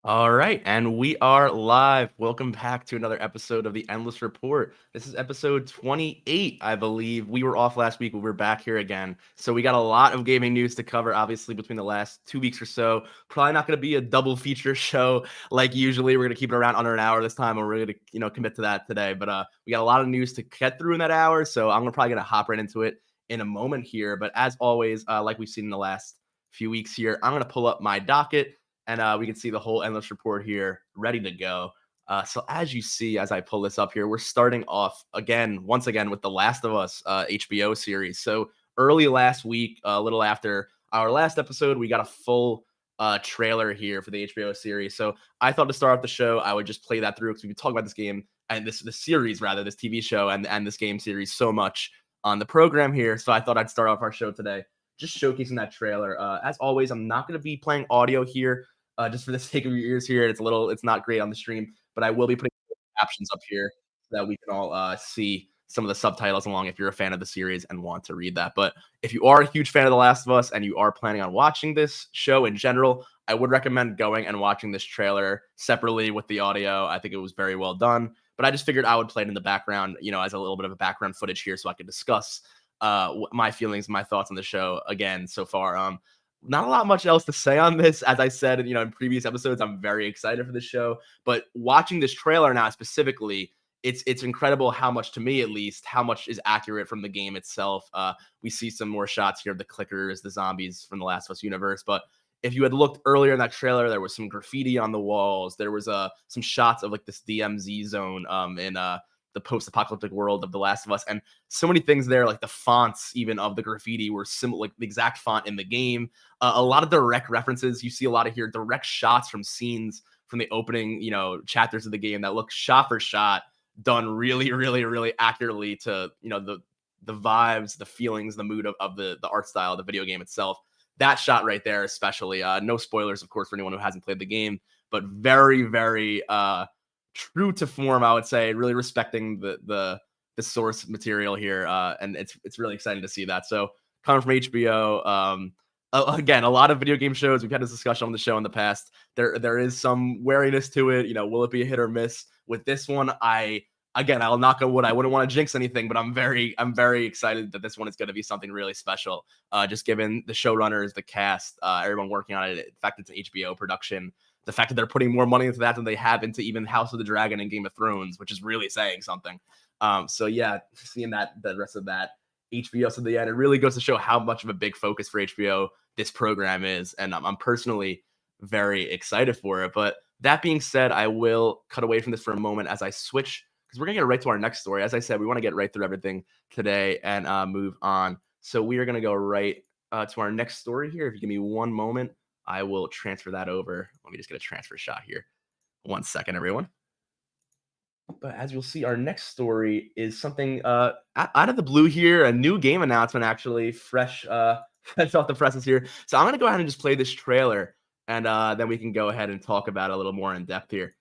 All right, and we are live. Welcome back to another episode of the Endless Report. This is episode 28, I believe. We were off last week, but we're back here again. So we got a lot of gaming news to cover, obviously, between the last 2 weeks or so. Probably not going to be a double feature show like usually. We're going to keep it around under an hour this time, and we're going to, commit to that today. But we got a lot of news to get through in that hour, so I'm probably going to hop right into it in a moment here. But as always, like we've seen in the last few weeks here, I'm going to pull up my docket and we can see the whole endless report here ready to go. So as you see, as I pull this up here, we're starting off once again with the Last of Us HBO series. So early last week, a little after our last episode, we got a full trailer here for the HBO series. So I thought to start off the show, I would just play that through because we could talk about this game and this series, rather, this TV show and this game series so much on the program here. So I thought I'd start off our show today just showcasing that trailer. As always, I'm not going to be playing audio here, just for the sake of your ears here. It's not great on the stream, but I will be putting captions up here so that we can all see some of the subtitles along if you're a fan of the series and want to read that. But if you are a huge fan of The Last of Us and you are planning on watching this show in general, I would recommend going and watching this trailer separately with the audio. I think it was very well done, but I just figured I would play it in the background, as a little bit of a background footage here so I could discuss my feelings, my thoughts on the show again so far. Not a lot much else to say on this. As I said, in previous episodes, I'm very excited for this show. But watching this trailer now specifically, it's incredible how much, to me at least, how much is accurate from the game itself. We see some more shots here of the clickers, the zombies from the Last of Us universe. But if you had looked earlier in that trailer, there was some graffiti on the walls. There was some shots of like this DMZ zone in the post-apocalyptic world of The Last of Us, and so many things there, like the fonts even of the graffiti were similar, like the exact font in the game. A lot of direct references. You see a lot of here direct shots from scenes from the opening, chapters of the game that look shot for shot done really, really, really accurately to the vibes, the feelings, the mood of the art style of the video game itself. That shot right there, especially. No spoilers, of course, for anyone who hasn't played the game, but very, very true to form, I would say, really respecting the source material here, and it's really exciting to see that. So coming from HBO, again, a lot of video game shows, we've had this discussion on the show in the past. There is some wariness to it. Will it be a hit or miss? With this one, I'll knock on wood. I wouldn't want to jinx anything, but I'm very excited that this one is going to be something really special. Just given the showrunners, the cast, everyone working on it. In fact, it's an HBO production. The fact that they're putting more money into that than they have into even House of the Dragon and Game of Thrones, which is really saying something. So yeah, seeing the rest of that HBO to the end, it really goes to show how much of a big focus for HBO this program is, and I'm personally very excited for it. But that being said, I will cut away from this for a moment as I switch, because we're gonna get right to our next story. As I said, we want to get right through everything today and move on. So we are gonna go right to our next story here. If you give me one moment, I will transfer that over. Let me just get a transfer shot here. 1 second, everyone. But as you'll see, our next story is something out of the blue here, a new game announcement, actually, fresh fresh off the presses here. So I'm going to go ahead and just play this trailer, and then we can go ahead and talk about it a little more in depth here.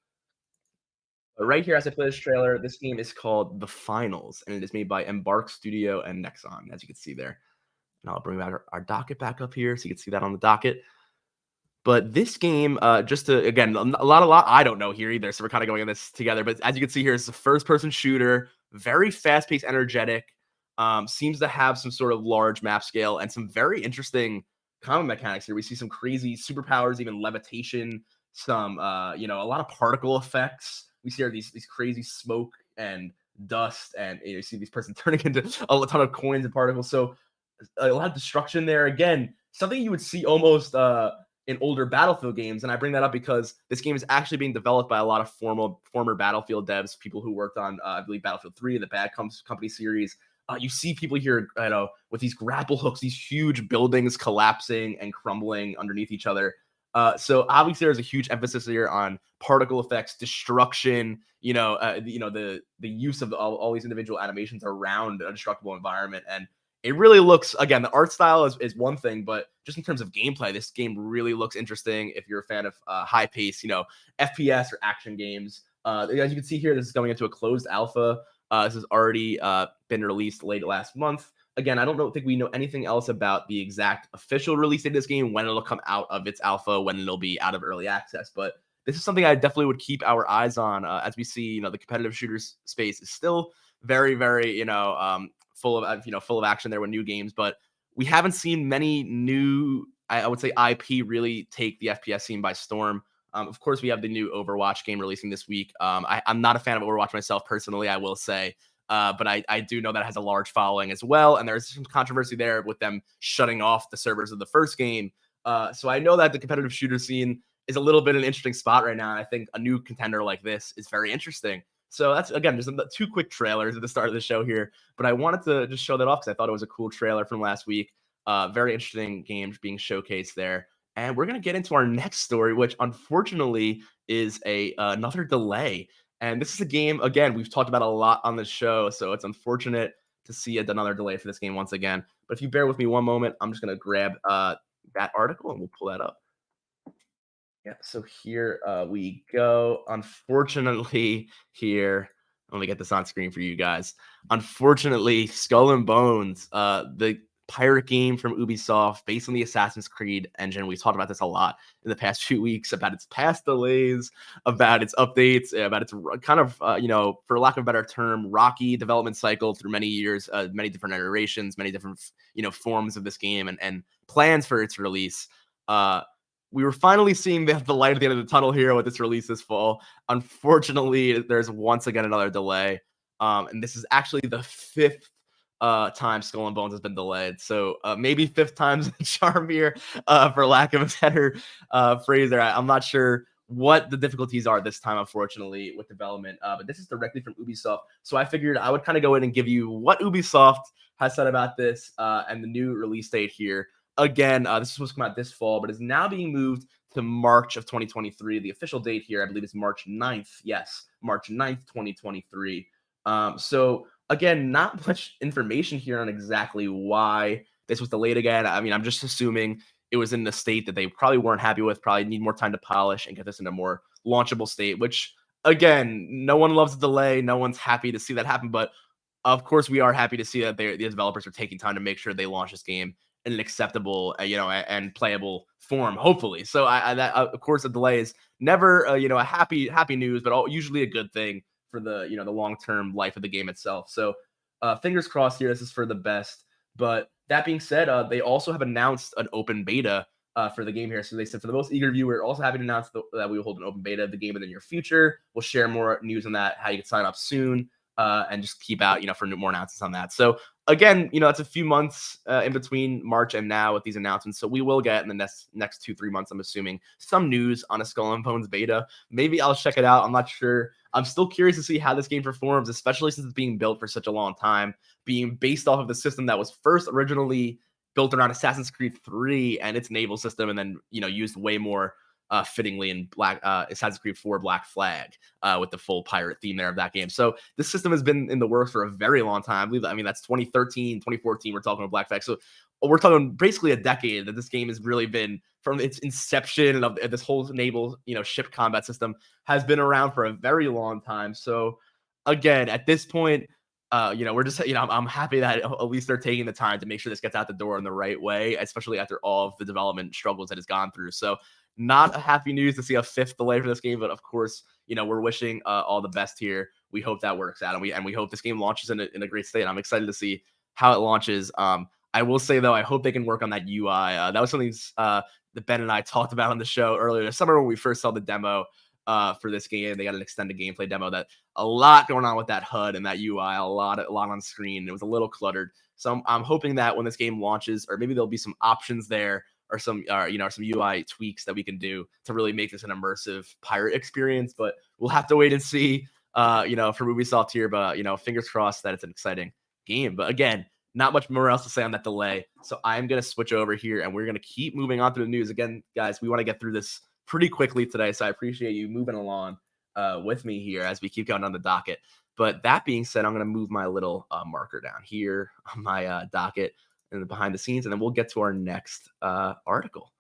But right here, as I play this trailer, this game is called The Finals, and it is made by Embark Studio and Nexon, as you can see there. And I'll bring back our docket back up here so you can see that on the docket. But this game, just to, again, a lot I don't know here either, so we're kind of going in this together. But as you can see here, it's a first-person shooter, very fast-paced, energetic, seems to have some sort of large map scale and some very interesting combat mechanics here. We see some crazy superpowers, even levitation, some, a lot of particle effects. We see here these crazy smoke and dust, and you see these person turning into a ton of coins and particles. So a lot of destruction there. Again, something you would see almost in older Battlefield games. And I bring that up because this game is actually being developed by a lot of former Battlefield devs, people who worked on, I believe, Battlefield 3, the Bad Company series. You see people here, with these grapple hooks, these huge buildings collapsing and crumbling underneath each other. So obviously there's a huge emphasis here on particle effects, destruction, the use of all these individual animations around a destructible environment. And it really looks, again, the art style is one thing, but just in terms of gameplay, this game really looks interesting if you're a fan of high pace, FPS or action games. As you can see here, this is going into a closed alpha. This has already been released late last month. Again, I don't think we know anything else about the exact official release date of this game, when it'll come out of its alpha, when it'll be out of early access. But this is something I definitely would keep our eyes on, as we see, the competitive shooters space is still very, very, full of, full of action there with new games. But we haven't seen many new, I would say, IP really take the FPS scene by storm. Of course, we have the new Overwatch game releasing this week. I'm not a fan of Overwatch myself personally, I will say. But I do know that it has a large following as well. And there's some controversy there with them shutting off the servers of the first game. So I know that the competitive shooter scene is a little bit an interesting spot right now. And I think a new contender like this is very interesting. So that's, again, just two quick trailers at the start of the show here. But I wanted to just show that off because I thought it was a cool trailer from last week. Very interesting games being showcased there. And we're going to get into our next story, which unfortunately is another delay. And this is a game, again, we've talked about a lot on the show, so it's unfortunate to see another delay for this game once again. But if you bear with me one moment, I'm just going to grab that article and we'll pull that up. Yeah, so here we go. Unfortunately, here, let me get this on screen for you guys. Unfortunately, Skull and Bones, the pirate game from Ubisoft based on the Assassin's Creed engine. We've talked about this a lot in the past few weeks about its past delays, about its updates, about its kind of, for lack of a better term, rocky development cycle through many years, many different iterations, many different, forms of this game and plans for its release. We were finally seeing the light at the end of the tunnel here with its release this fall. Unfortunately, there's once again another delay. And this is actually the fifth time Skull and Bones has been delayed. So maybe fifth time's the charm here, for lack of a better phrase there. I'm not sure what the difficulties are this time, unfortunately, with development. But this is directly from Ubisoft. So I figured I would kind of go in and give you what Ubisoft has said about this and the new release date here. Again, this is supposed to come out this fall, but is now being moved to March of 2023. The official date here, I believe, is March 9th. Yes, March 9th, 2023. So again, not much information here on exactly why this was delayed again. I mean, I'm just assuming it was in the state that they probably weren't happy with, probably need more time to polish and get this in a more launchable state, which, again, no one loves a delay. No one's happy to see that happen. But of course, we are happy to see that the developers are taking time to make sure they launch this game in an acceptable, and playable form, hopefully. So that of course, a delay is never, a happy news, but usually a good thing for the long term life of the game itself. So fingers crossed here. This is for the best. But that being said, they also have announced an open beta for the game here. So they said for the most eager viewer, also happy to announce that we will hold an open beta of the game in the near future. We'll share more news on that, how you can sign up soon. And just keep out, for more announcements on that. So again, it's a few months in between March and now with these announcements. So we will get in the next 2-3 months, I'm assuming, some news on a Skull and Bones beta. Maybe I'll check it out. I'm not sure. I'm still curious to see how this game performs, especially since it's being built for such a long time, being based off of the system that was first originally built around Assassin's Creed 3 and its naval system, and then used way more fittingly in Assassin's Creed 4 Black Flag with the full pirate theme there of that game. So this system has been in the works for a very long time. I mean, that's 2013, 2014. We're talking about Black Flag. So we're talking basically a decade that this game has really been, from its inception of this whole naval, ship combat system, has been around for a very long time. So again, at this point, we're just, I'm happy that at least they're taking the time to make sure this gets out the door in the right way, especially after all of the development struggles that it's gone through. So not a happy news to see a fifth delay for this game, but of course, we're wishing all the best here. We hope that works out, and we hope this game launches in a great state. I'm excited to see how it launches. I will say though, I hope they can work on that UI. That was something that Ben and I talked about on the show earlier this summer when we first saw the demo for this game. They got an extended gameplay demo that a lot going on with that HUD and that UI, a lot on screen. It was a little cluttered. So I'm hoping that when this game launches, or maybe there'll be some options there, or some UI tweaks that we can do to really make this an immersive pirate experience. But we'll have to wait and see, from Ubisoft here. But fingers crossed that it's an exciting game. But again, not much more else to say on that delay. So I'm gonna switch over here, and we're gonna keep moving on through the news. Again, guys, we want to get through this pretty quickly today, so I appreciate you moving along with me here as we keep going on the docket. But that being said, I'm gonna move my little marker down here on my docket and the behind the scenes, and then we'll get to our next article.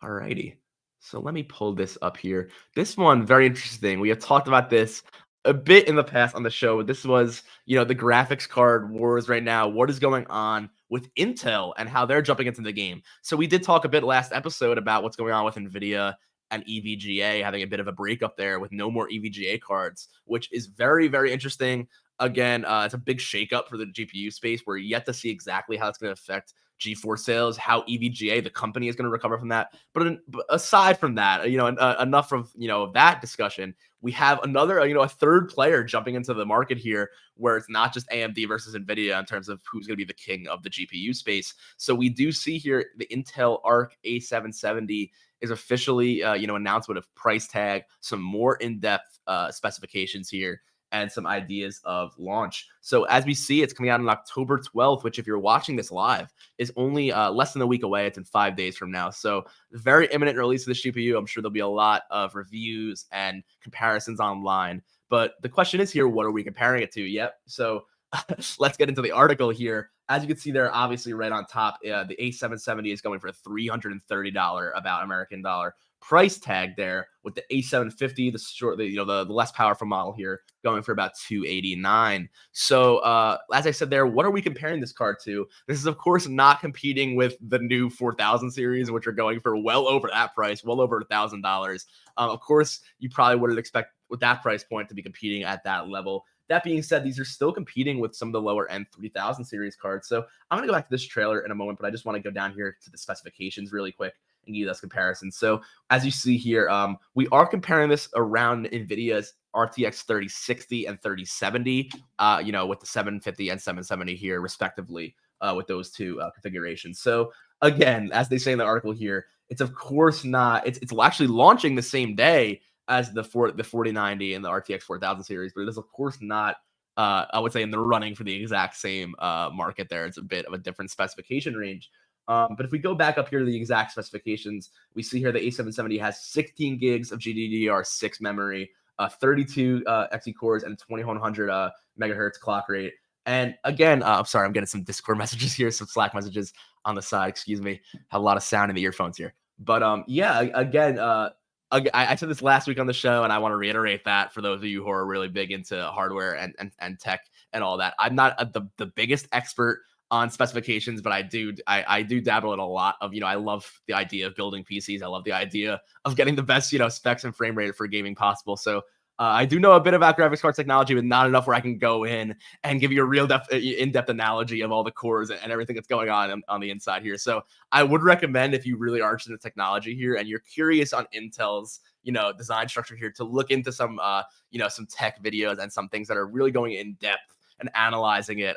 Alrighty. So let me pull this up here. This one, very interesting. We have talked about this a bit in the past on the show. This was, the graphics card wars right now. What is going on with Intel and how they're jumping into the game? So we did talk a bit last episode about what's going on with Nvidia and EVGA having a bit of a breakup there with no more EVGA cards, which is very, very interesting. Again, it's a big shakeup for the GPU space. We're yet to see exactly how it's going to affect G4 sales, how EVGA, the company, is going to recover from that. But aside from that, enough of that discussion. We have another, a third player jumping into the market here, where it's not just AMD versus Nvidia in terms of who's going to be the king of the GPU space. So we do see here the Intel Arc A770 is officially, announcement of price tag, some more in-depth specifications here, and some ideas of launch. So as we see, it's coming out on October 12th, which, if you're watching this live, is only less than a week away. It's in 5 days from now. So very imminent release of the GPU. I'm sure there'll be a lot of reviews and comparisons online. But the question is here, what are we comparing it to? Yep. So let's get into the article here. As you can see there, obviously right on top, the A770 is going for $330 about American dollar price tag there, with the A750, the less powerful model here, going for about $289. So as I said there, what are we comparing this card to? This is, of course, not competing with the new 4000 series, which are going for well over that price, well over $1,000. Of course, you probably wouldn't expect with that price point to be competing at that level. That being said, these are still competing with some of the lower end 3000 series cards. So I'm going to go back to this trailer in a moment, but I just want to go down here to the specifications really quick and give you those comparisons. So as you see here, we are comparing this around NVIDIA's RTX 3060 and 3070, with the 750 and 770 here, respectively, with those two configurations. So again, as they say in the article here, it's of course not, it's actually launching the same day as the 4090 and the RTX 4000 series, but it is of course not, I would say, in the running for the exact same market there. It's a bit of a different specification range. But if we go back up here to the exact specifications, we see here the A770 has 16 gigs of GDDR6 memory, 32 Xe cores, and 2100 megahertz clock rate. And again, I'm sorry, I'm getting some Discord messages here, some Slack messages on the side. Excuse me, have a lot of sound in the earphones here. But yeah, again, I said this last week on the show, and I want to reiterate that for those of you who are really big into hardware and tech and all that. I'm not the biggest expert on specifications, but I do dabble in a lot of, I love the idea of building PCs. I love the idea of getting the best, specs and frame rate for gaming possible. So I do know a bit about graphics card technology, but not enough where I can go in and give you a real in-depth analogy of all the cores and everything that's going on the inside here. So I would recommend, if you really are interested in technology here and you're curious on Intel's, design structure here, to look into some, some tech videos and some things that are really going in depth and analyzing it.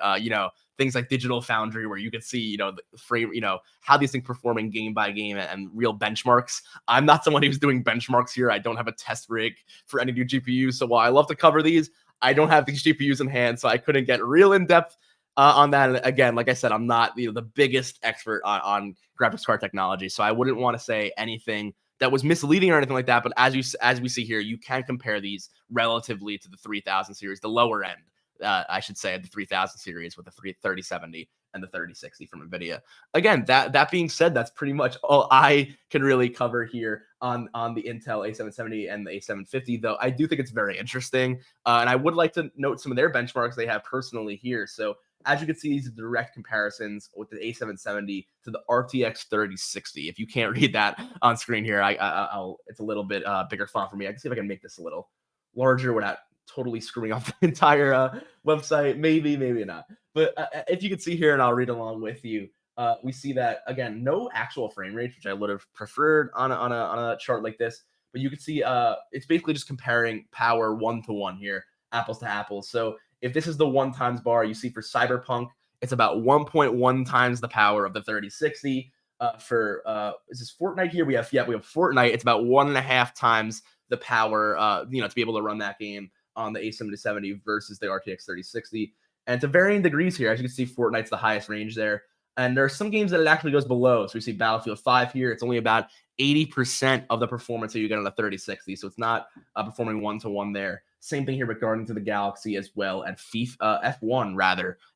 Things like Digital Foundry, where you can see, the frame, how these things performing game by game and real benchmarks. I'm not someone who's doing benchmarks here. I don't have a test rig for any new GPUs. So while I love to cover these, I don't have these GPUs in hand, so I couldn't get real in depth on that. And again, like I said, I'm not the biggest expert on graphics card technology, so I wouldn't want to say anything that was misleading or anything like that. But as we see here, you can compare these relatively to the 3000 series, the lower end. I should say, the 3000 series with the 3070 and the 3060 from NVIDIA. Again, that being said, that's pretty much all I can really cover here on the Intel A770 and the A750, though I do think it's very interesting. And I would like to note some of their benchmarks they have personally here. So as you can see, these are direct comparisons with the A770 to the RTX 3060. If you can't read that on screen here, I'll it's a little bit bigger font for me. I can see if I can make this a little larger without totally screwing up the entire website. Maybe not. But if you can see here, and I'll read along with you, we see that, again, no actual frame rate, which I would have preferred on a chart like this. But you can see it's basically just comparing power 1-to-1 here, apples to apples. So if this is the 1 times bar, you see for Cyberpunk, it's about 1.1 times the power of the 3060. For is this Fortnite here? We have Fortnite. It's about 1.5 times the power, to be able to run that game on the A770 versus the RTX 3060. And to varying degrees here, as you can see, Fortnite's the highest range there. And there are some games that it actually goes below. So we see Battlefield 5 here. It's only about 80% of the performance that you get on the 3060. So it's not performing 1-to-1 there. Same thing here with Guardians of the Galaxy as well, and F1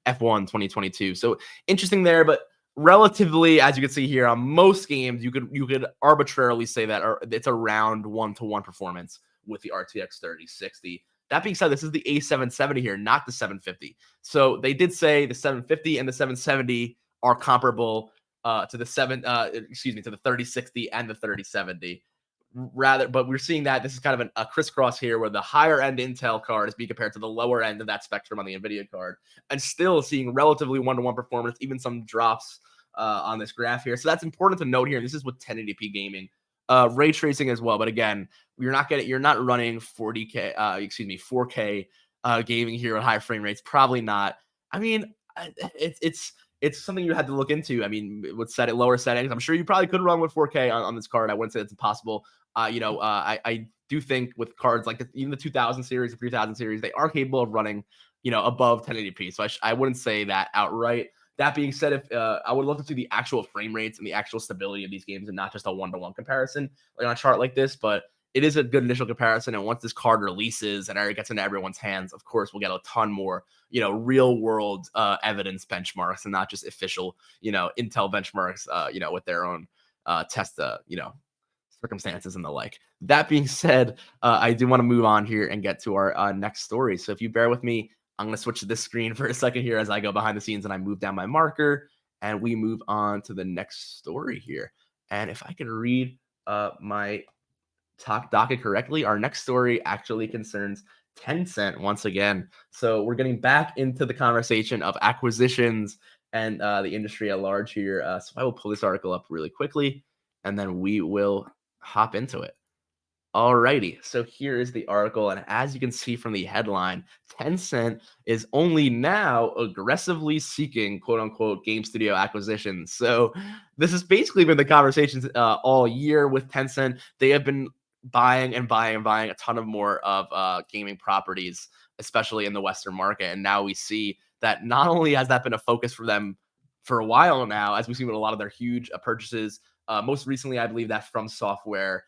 2022. So interesting there, but relatively, as you can see here, on most games, you could arbitrarily say that it's around 1-to-1 performance with the RTX 3060. That being said, this is the A770 here, not the 750. So they did say the 750 and the 770 are comparable to the to the 3060 and the 3070. Rather, but we're seeing that this is kind of a crisscross here, where the higher end Intel card is being compared to the lower end of that spectrum on the Nvidia card, and still seeing relatively one-to-one performance, even some drops on this graph here. So that's important to note here. This is with 1080p gaming, ray tracing as well. But again, you're not running 40k, 4K gaming here at high frame rates. Probably not. I mean, it's something you had to look into. I mean, with lower settings, I'm sure you probably could run with 4K on this card. I wouldn't say it's impossible. I do think with cards like even the 2000 series, the 3000 series, they are capable of running, above 1080p. So I wouldn't say that outright. That being said, if I would love to see the actual frame rates and the actual stability of these games, and not just a one-to-one comparison like on a chart like this. But it is a good initial comparison. And once this card releases and it gets into everyone's hands, of course, we'll get a ton more, real world evidence benchmarks, and not just official, Intel benchmarks, with their own test, circumstances and the like. That being said, I do want to move on here and get to our next story. So if you bear with me, I'm going to switch to this screen for a second here as I go behind the scenes and I move down my marker, and we move on to the next story here. And if I can read my talk docket correctly, our next story actually concerns Tencent once again. So we're getting back into the conversation of acquisitions and the industry at large here. So I will pull this article up really quickly, and then we will hop into it. Alrighty, so here is the article, and as you can see from the headline, Tencent is only now aggressively seeking "quote unquote" game studio acquisitions. So this has basically been the conversations all year with Tencent. They have been buying and buying and buying a ton of more of gaming properties, especially in the Western market. And now we see that not only has that been a focus for them for a while now, as we've seen with a lot of their huge purchases. Most recently, I believe that From Software,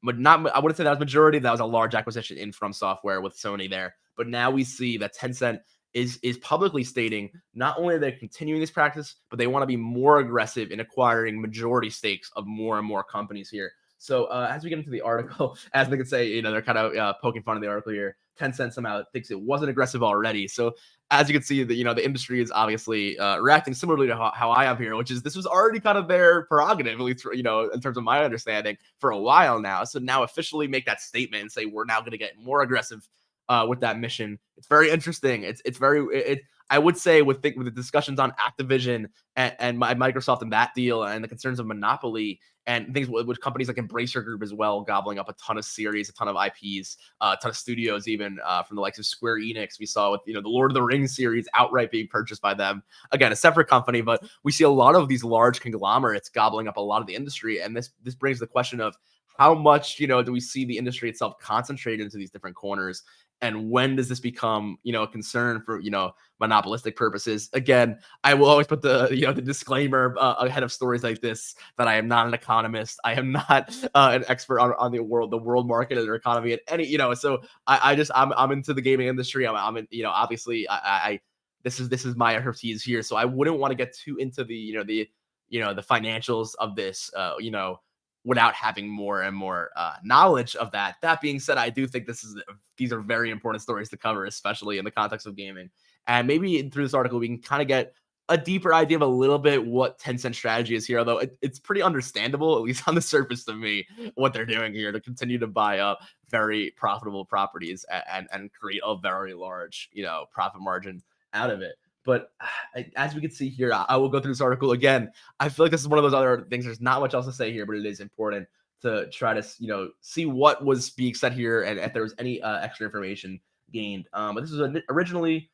but not, I wouldn't say that was majority. That was a large acquisition in From Software with Sony there. But now we see that Tencent is publicly stating not only are they continuing this practice, but they want to be more aggressive in acquiring majority stakes of more and more companies here. So as we get into the article, as they could say, they're kind of poking fun of the article here. Tencent somehow thinks it wasn't aggressive already. So as you can see, the industry is obviously reacting similarly to how I am here, which is this was already kind of their prerogative, at least in terms of my understanding, for a while now. So now officially make that statement and say we're now going to get more aggressive with that mission. It's very interesting. I would say with the discussions on Activision and Microsoft and that deal, and the concerns of monopoly and things with companies like Embracer Group as well, gobbling up a ton of series, a ton of IPs, a ton of studios, even from the likes of Square Enix. We saw with the Lord of the Rings series outright being purchased by them. Again, a separate company, but we see a lot of these large conglomerates gobbling up a lot of the industry. And this brings the question of how much do we see the industry itself concentrated into these different corners, and when does this become a concern for monopolistic purposes? Again, I will always put the the disclaimer ahead of stories like this that I am not an economist. I am not an expert on the world market or economy, and any so I'm into the gaming industry. I'm in, obviously I this is my expertise here, so I wouldn't want to get too into the financials of this without having more and more knowledge of that. That being said, I do think these are very important stories to cover, especially in the context of gaming. And maybe through this article, we can kind of get a deeper idea of a little bit what Tencent strategy is here, although it's pretty understandable, at least on the surface to me, what they're doing here to continue to buy up very profitable properties and create a very large, profit margin out of it. But as we can see here, I will go through this article again. I feel like this is one of those other things. There's not much else to say here, but it is important to try to see what was being said here and if there was any extra information gained. But this was originally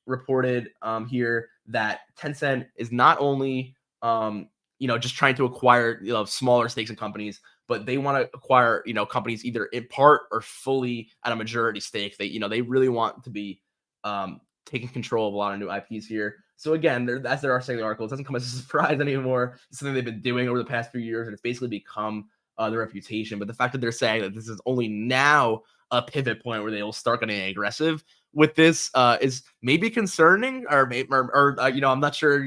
reported here that Tencent is not only just trying to acquire smaller stakes in companies, but they want to acquire companies either in part or fully at a majority stake. They really want to be taking control of a lot of new IPs here. So again, as they are saying in the article, it doesn't come as a surprise anymore. It's something they've been doing over the past few years, and it's basically become their reputation. But the fact that they're saying that this is only now a pivot point where they will start getting aggressive with this is maybe concerning, or I'm not sure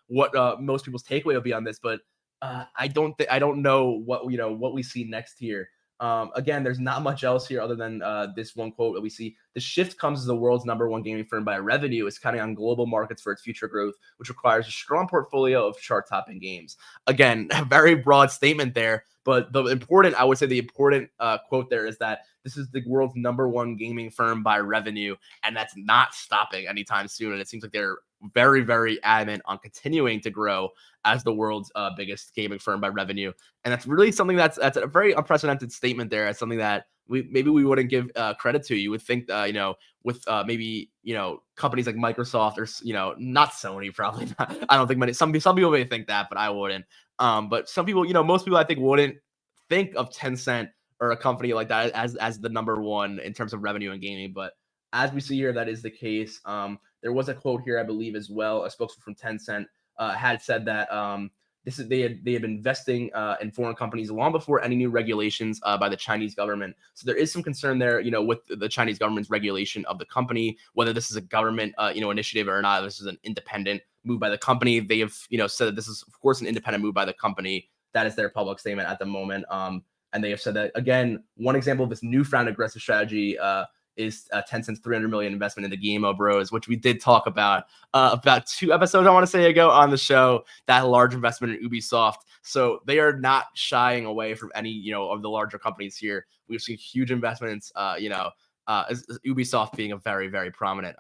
what most people's takeaway will be on this, but I don't know what we see next here. Again, there's not much else here other than this one quote that we see. The shift comes as the world's #1 gaming firm by revenue is counting on global markets for its future growth, which requires a strong portfolio of chart-topping games. Again, a very broad statement there, but I would say the important quote there is that this is the world's #1 gaming firm by revenue, and that's not stopping anytime soon. And it seems like they're very, very adamant on continuing to grow as the world's biggest gaming firm by revenue. And that's really something that's a very unprecedented statement there. As something that we wouldn't give credit to. You would think, with maybe companies like Microsoft or not Sony, probably not. I don't think many some people may think that, but I wouldn't. But some people, most people I think wouldn't think of Tencent or a company like that as the #1 in terms of revenue and gaming. But as we see here, that is the case. There was a quote here, I believe, as well. A spokesman from Tencent had said that they had been investing in foreign companies long before any new regulations by the Chinese government. So there is some concern there, with the Chinese government's regulation of the company, whether this is a government initiative or not. This is an independent move by the company. They have said that this is, of course, an independent move by the company. That is their public statement at the moment. And they have said that, again, one example of this newfound aggressive strategy is Tencent's $300 million investment in the Guillemot Bros, which we did talk about 2 episodes, I want to say, ago on the show, that large investment in Ubisoft. So they are not shying away from any, of the larger companies here. We've seen huge investments, as Ubisoft being a very, very prominent,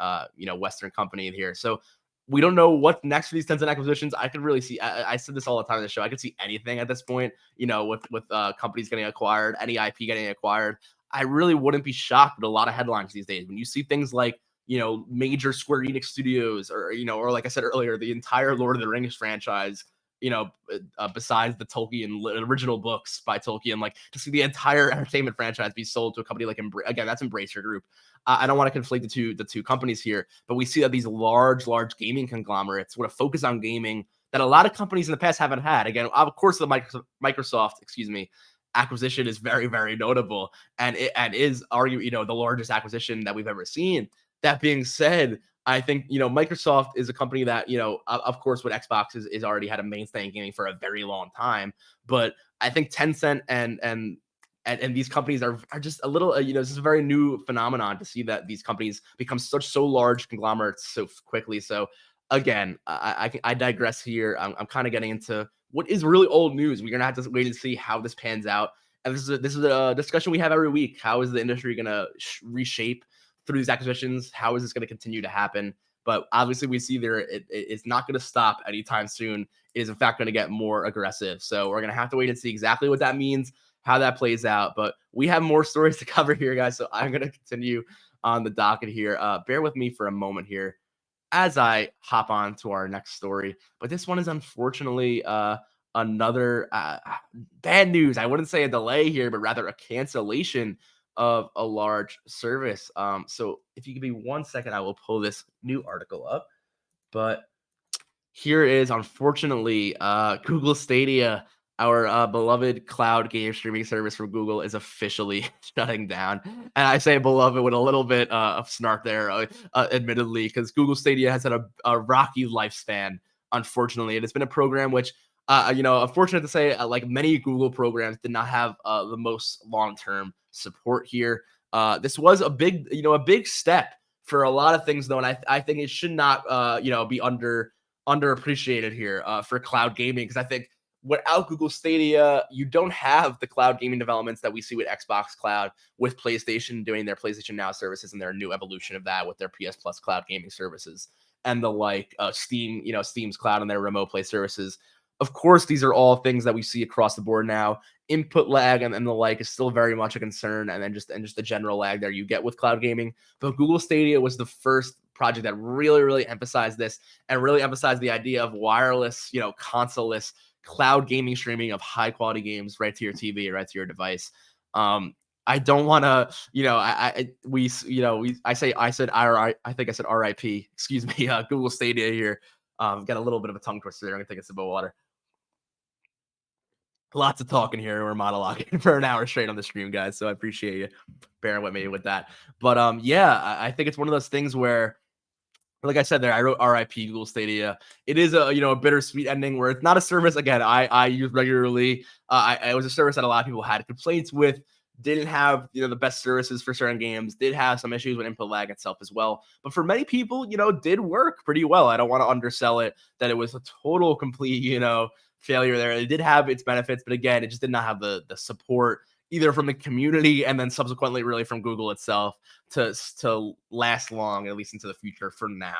Western company here. So we don't know what's next for these Tencent acquisitions. I could really see. I said this all the time in the show. I could see anything at this point. With companies getting acquired, any IP getting acquired. I really wouldn't be shocked with a lot of headlines these days when you see things like major Square Enix studios, or like I said earlier, the entire Lord of the Rings franchise. Besides the Tolkien original books by Tolkien, like to see the entire entertainment franchise be sold to a company like again, that's Embracer Group. I don't want to conflate the two companies here, but we see that these large gaming conglomerates with a focus on gaming that a lot of companies in the past haven't had. Again, of course, the Microsoft, acquisition is very, very notable, and is arguably the largest acquisition that we've ever seen. That being said, I think Microsoft is a company that of course, with Xbox is already had a mainstay in gaming for a very long time, but I think Tencent and these companies are just a little this is a very new phenomenon to see that these companies become so large conglomerates so quickly. So again, I digress here. I'm kind of getting into what is really old news. We're gonna have to wait and see how this pans out. And this is a discussion we have every week. How is the industry gonna reshape through these acquisitions? How is this going to continue to happen? But obviously, we see it's not going to stop anytime soon. It is, in fact, going to get more aggressive. So we're going to have to wait and see exactly what that means, how that plays out. But we have more stories to cover here, guys. So I'm going to continue on the docket here. Bear with me for a moment here as I hop on to our next story. But this one is unfortunately another bad news. I wouldn't say a delay here, but rather a cancellation of a large service. So if you give me 1 second, I will pull this new article up. But here is, unfortunately, Google Stadia, our beloved cloud game streaming service from Google, is officially shutting down. And I say beloved with a little bit of snark there, admittedly, because Google Stadia has had a rocky lifespan, unfortunately. It has been a program which, unfortunate to say, like many Google programs, did not have the most long-term support here. This was a big step for a lot of things, though, and I think it should not, be underappreciated here for cloud gaming, because I think without Google Stadia, you don't have the cloud gaming developments that we see with Xbox Cloud, with PlayStation doing their PlayStation Now services and their new evolution of that with their PS Plus cloud gaming services and the like. Steam, Steam's cloud and their remote play services. Of course, these are all things that we see across the board now. Input lag and the like is still very much a concern, and then just the general lag there you get with cloud gaming. But Google Stadia was the first project that really emphasized this, and really emphasized the idea of wireless, console-less cloud gaming streaming of high quality games right to your TV, right to your device. I don't want to, I said RIP. Excuse me, Google Stadia here. Got a little bit of a tongue twister there. I'm gonna take a sip of water. Lots of talking here. We're monologuing for an hour straight on the stream, guys. So I appreciate you bearing with me with that. But yeah, I think it's one of those things where, like I said there, I wrote RIP Google Stadia. It is a bittersweet ending where it's not a service again I use regularly. It was a service that a lot of people had complaints with didn't have the best services for certain games, did have some issues with input lag itself as well. But for many people, did work pretty well. I don't want to undersell it that it was a total complete failure there. It did have its benefits, but again, it just did not have the support either from the community and then subsequently really from Google itself to last long, at least into the future for now,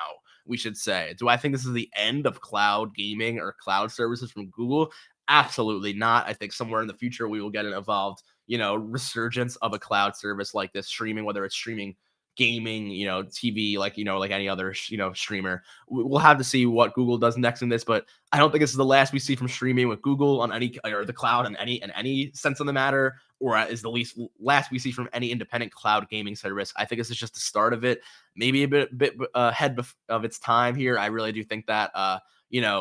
we should say. Do I think this is the end of cloud gaming or cloud services from Google? Absolutely not. I think somewhere in the future we will get an evolved, resurgence of a cloud service like this, streaming, whether it's streaming gaming, TV, like, like any other, streamer. We'll have to see what Google does next in this, but I don't think this is the last we see from streaming with Google on any, or the cloud in any sense of the matter, or is the least last we see from any independent cloud gaming service. I think this is just the start of it, maybe a bit ahead of its time here. I really do think that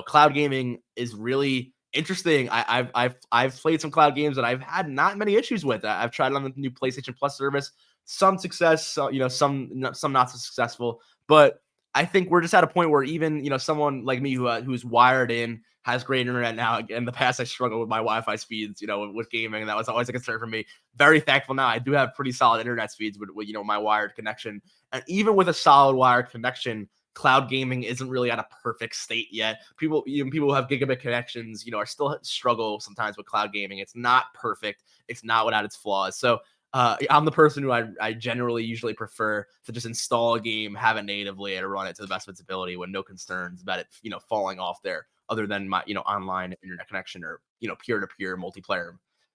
cloud gaming is really interesting. I've played some cloud games that I've had not many issues with. I've tried it on the new PlayStation Plus service, some success, so, some not so successful. But I think we're just at a point where even someone like me who's wired in, has great internet now. In the past, I struggled with my Wi-Fi speeds, with gaming, and that was always a concern for me. Very thankful now I do have pretty solid internet speeds with my wired connection, and even with a solid wired connection, cloud gaming isn't really at a perfect state yet. People who have gigabit connections, are still struggle sometimes with cloud gaming. It's not perfect. It's not without its flaws. So I'm the person who I generally usually prefer to just install a game, have it natively, and run it to the best of its ability with no concerns about it, falling off there, other than my, online internet connection or, peer-to-peer multiplayer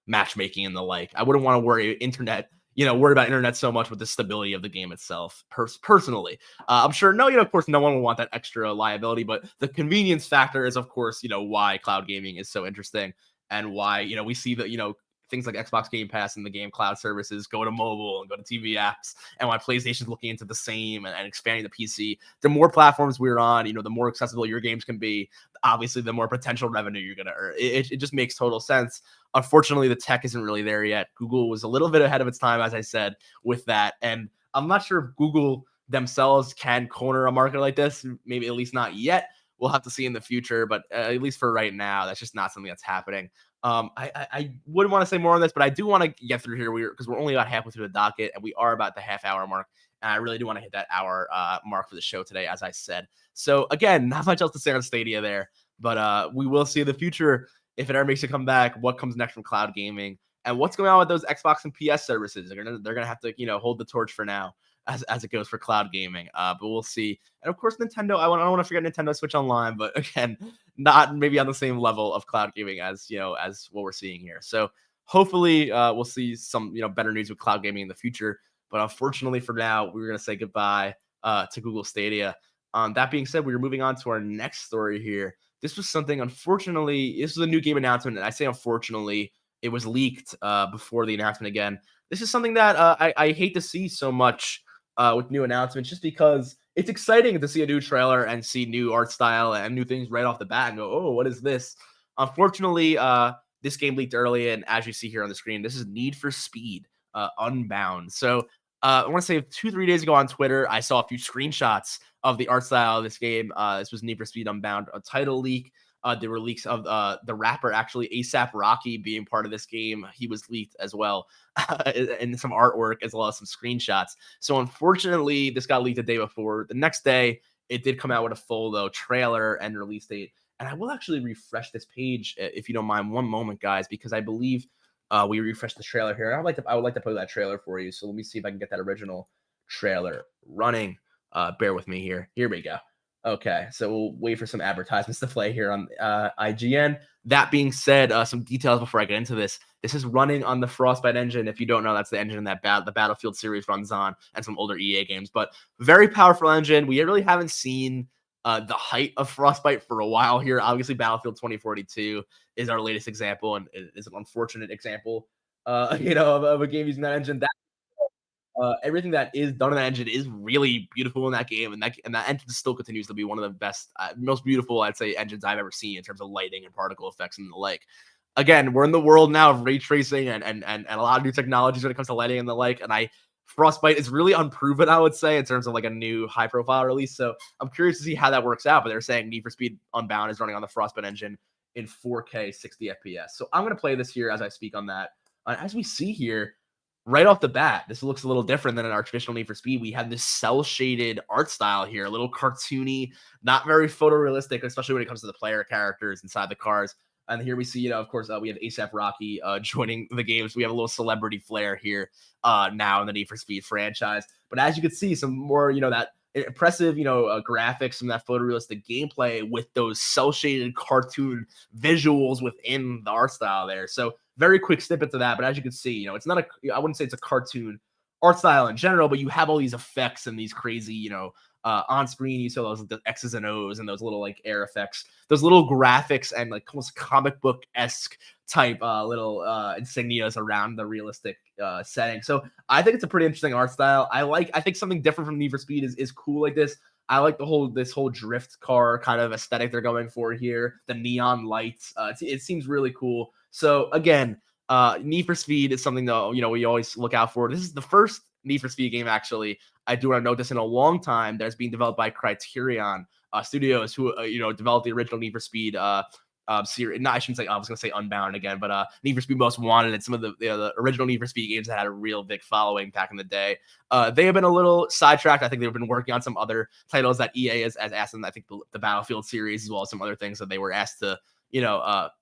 matchmaking and the like. I wouldn't want to worry about internet so much with the stability of the game itself. Personally, I'm sure of course, no one will want that extra liability, but the convenience factor is, of course, why cloud gaming is so interesting and why we see that things like Xbox Game Pass and the game cloud services go to mobile and go to TV apps, and why PlayStation's looking into the same and expanding the PC. The more platforms we're on, the more accessible your games can be. Obviously, the more potential revenue you're going to earn. It just makes total sense. Unfortunately, the tech isn't really there yet. Google was a little bit ahead of its time, as I said, with that. And I'm not sure if Google themselves can corner a market like this. Maybe at least not yet. We'll have to see in the future, but at least for right now, that's just not something that's happening. I wouldn't want to say more on this, but I do want to get through here because we're only about halfway through the docket, and we are about the half-hour mark. And I really do want to hit that hour mark for the show today, as I said. So again, not much else to say on Stadia there, but we will see in the future if it ever makes a comeback, what comes next from cloud gaming and what's going on with those Xbox and PS services. They're gonna have to hold the torch for now as it goes for cloud gaming. But we'll see. And of course, Nintendo. I don't want to forget Nintendo Switch Online, but again, not maybe on the same level of cloud gaming as as what we're seeing here. So hopefully, we'll see some better news with cloud gaming in the future. But unfortunately, for now, we're gonna say goodbye to Google Stadia. That being said, we are moving on to our next story here. This was something, unfortunately, this was a new game announcement, and I say unfortunately, it was leaked before the announcement again. This is something that I hate to see so much with new announcements, just because it's exciting to see a new trailer and see new art style and new things right off the bat and go, oh, what is this? Unfortunately, this game leaked early, and as you see here on the screen, this is Need for Speed Unbound. So I want to say 2-3 days ago on Twitter, I saw a few screenshots of the art style of this game. This was Need for Speed Unbound, a title leak. There were leaks of the rapper, actually, A$AP Rocky, being part of this game. He was leaked as well, and some artwork as well as some screenshots. So unfortunately, this got leaked the day before. The next day, it did come out with a full, though, trailer and release date. And I will actually refresh this page, if you don't mind, one moment, guys, because I believe we refreshed the trailer here. And I would like to play that trailer for you. So let me see if I can get that original trailer running. Bear with me here. Here we go. Okay, so we'll wait for some advertisements to play here on IGN. That being said, some details before I get into this. This is running on the Frostbite engine. If you don't know, that's the engine that the Battlefield series runs on, and some older EA games. But very powerful engine. We really haven't seen the height of Frostbite for a while here. Obviously, Battlefield 2042 is our latest example, and it is an unfortunate example, of a game using that engine. Everything that is done in that engine is really beautiful in that game, and that engine still continues to be one of the best, most beautiful, I'd say, engines I've ever seen in terms of lighting and particle effects and the like. Again, we're in the world now of ray tracing and a lot of new technologies when it comes to lighting and the like. And Frostbite is really unproven, I would say, in terms of like a new high profile release. So I'm curious to see how that works out. But they're saying Need for Speed Unbound is running on the Frostbite engine in 4K 60 FPS. So I'm going to play this here as I speak on that. As we see here, right off the bat, this looks a little different than in our traditional Need for Speed. We have this cell shaded art style here, a little cartoony, not very photorealistic, especially when it comes to the player characters inside the cars. And here we see, of course, we have ASAP Rocky joining the games. We have a little celebrity flair here now in the Need for Speed franchise. But as you can see, some more, that impressive, graphics, some of that photorealistic gameplay with those cell shaded cartoon visuals within the art style there. So very quick snippets of that. But as you can see, it's not I wouldn't say it's a cartoon art style in general, but you have all these effects and these crazy, on screen. You saw those the X's and O's and those little like air effects, those little graphics and like almost comic book esque type little insignias around the realistic setting. So I think it's a pretty interesting art style. I think something different from Need for Speed is cool like this. I like this whole drift car kind of aesthetic they're going for here. The neon lights, it seems really cool. So again, Need for Speed is something that we always look out for. This is the first Need for Speed game actually. I do want to note this in a long time that's being developed by Criterion Studios, who developed the original Need for Speed series. No, I shouldn't say. I was going to say Unbound again, but Need for Speed Most Wanted and some of the original Need for Speed games that had a real big following back in the day. They have been a little sidetracked. I think they've been working on some other titles that EA has asked them. I think the Battlefield series as well as some other things that they were asked to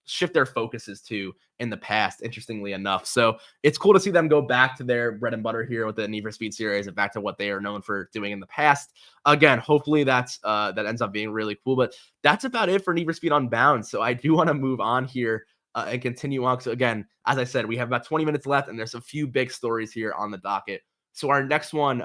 shift their focuses to in the past, interestingly enough. So it's cool to see them go back to their bread and butter here with the Need for Speed series and back to what they are known for doing in the past. Again, hopefully that ends up being really cool, but that's about it for Need for Speed Unbound. So I do want to move on here and continue on. So again, as I said, we have about 20 minutes left and there's a few big stories here on the docket. So our next one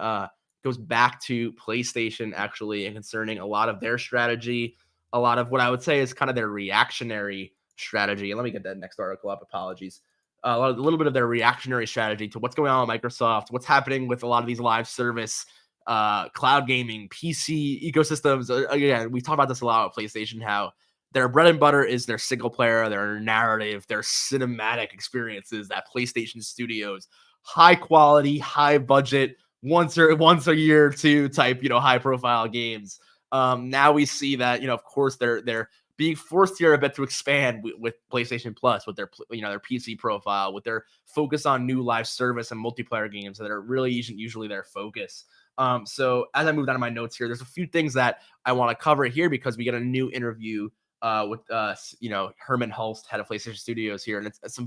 goes back to PlayStation actually, and concerning a lot of their strategy, a lot of what I would say is kind of their reactionary strategy. And let me get that next article up. Apologies. A little bit of their reactionary strategy to what's going on with Microsoft, what's happening with a lot of these live service, cloud gaming, PC ecosystems. Again, we talk about this a lot with PlayStation, how their bread and butter is their single player, their narrative, their cinematic experiences, that PlayStation Studios, high quality, high budget, once a year or two type, high profile games. Now we see that, of course, they're being forced here a bit to expand with PlayStation Plus, with their their PC profile, with their focus on new live service and multiplayer games that are really usually their focus. So as I move down to my notes here, there's a few things that I want to cover here because we get a new interview with Herman Hulst, head of PlayStation Studios here, and it's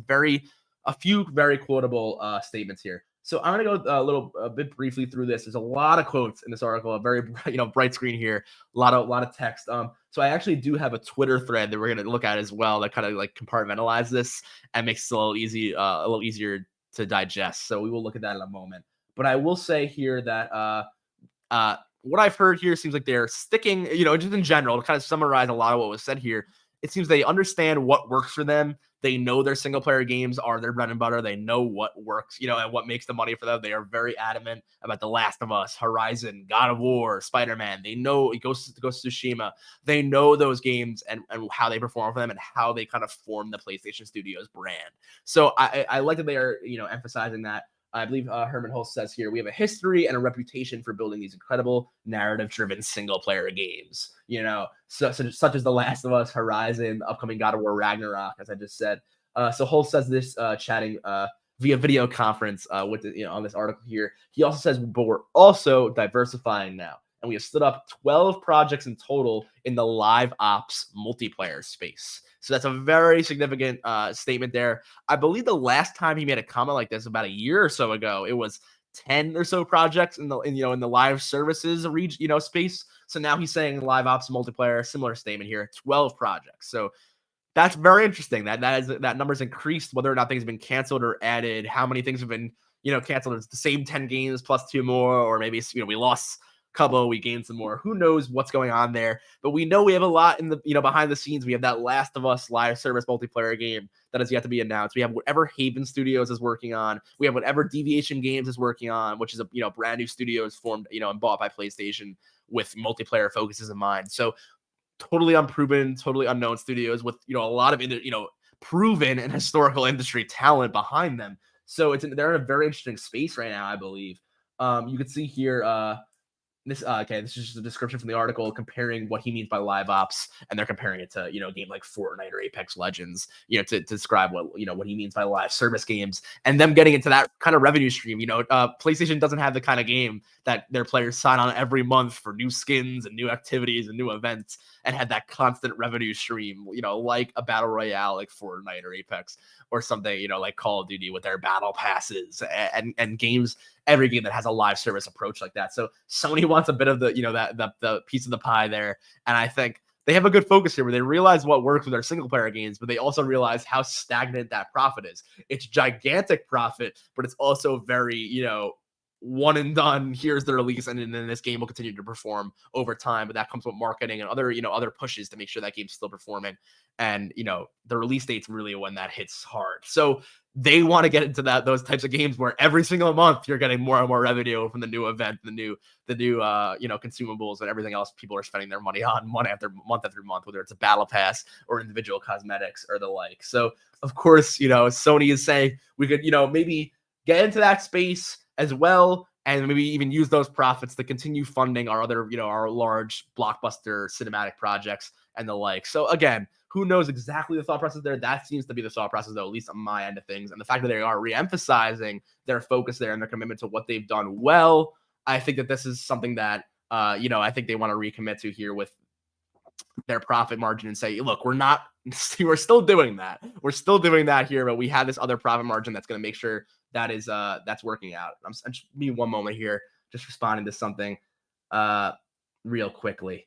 a few very quotable statements here. So I'm going to go a bit briefly through this. There's a lot of quotes in this article, a very bright screen here, a lot of text. So I actually do have a Twitter thread that we're going to look at as well that kind of like compartmentalize this and makes it a little easier to digest. So we will look at that in a moment. But I will say here that what I've heard here seems like they're sticking, just in general, to kind of summarize a lot of what was said here. It seems they understand what works for them. They know their single player games are their bread and butter. They know what works, and what makes the money for them. They are very adamant about The Last of Us, Horizon, God of War, Spider-Man. They know Ghost of Tsushima. They know those games and how they perform for them and how they kind of form the PlayStation Studios brand. So I like that they are, emphasizing that. I believe Herman Hulst says here, we have a history and a reputation for building these incredible narrative-driven single-player games, such as The Last of Us, Horizon, upcoming God of War Ragnarok, as I just said. So Hulst says this chatting via video conference with on this article here. He also says, but we're also diversifying now. And we have stood up 12 projects in total in the live ops multiplayer space. So that's a very significant statement there. I believe the last time he made a comment like this about a year or so ago, it was 10 or so projects in the live services space. So now he's saying live ops multiplayer, similar statement here, 12 projects. So that's very interesting. That number's increased, whether or not things have been canceled or added, how many things have been canceled. It's the same 10 games plus 2 more, or maybe we lost couple, we gained some more. Who knows what's going on there? But we know we have a lot in the behind the scenes. We have that Last of Us live service multiplayer game that has yet to be announced. We have whatever Haven Studios is working on. We have whatever Deviation Games is working on, which is a brand new studio is formed and bought by PlayStation with multiplayer focuses in mind. So totally unproven, totally unknown studios with a lot of proven and historical industry talent behind them. So they're in a very interesting space right now, I believe. You can see here. this is just a description from the article comparing what he means by live ops, and they're comparing it to a game like Fortnite or Apex Legends, to describe what he means by live service games, and them getting into that kind of revenue stream. PlayStation doesn't have the kind of game that their players sign on every month for new skins and new activities and new events, and had that constant revenue stream, like a battle royale like Fortnite or Apex or something, like Call of Duty with their battle passes and games, every game that has a live service approach like that. So Sony wants a bit of the, the piece of the pie there. And I think they have a good focus here where they realize what works with their single player games, but they also realize how stagnant that profit is. It's gigantic profit, but it's also very, one and done. Here's the release, and then this game will continue to perform over time. But that comes with marketing and other pushes to make sure that game's still performing. And the release date's really when that hits hard. So they want to get into those types of games where every single month you're getting more and more revenue from the new event, the new consumables and everything else people are spending their money on month after month, whether it's a battle pass or individual cosmetics or the like. So of course, Sony is saying we could, maybe get into that space as well, and maybe even use those profits to continue funding our other, our large blockbuster cinematic projects and the like. So again, who knows exactly the thought process there? That seems to be the thought process, though, at least on my end of things. And the fact that they are re-emphasizing their focus there and their commitment to what they've done well, I think that this is something that, I think they want to recommit to here with their profit margin and say, look, we're still doing that. We're still doing that here, but we have this other profit margin that's going to make sure that is that's working out. I'm just me one moment here, just responding to something real quickly.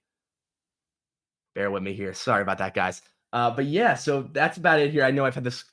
Bear with me here. Sorry about that, guys. But yeah, so that's about it here. I know I've had this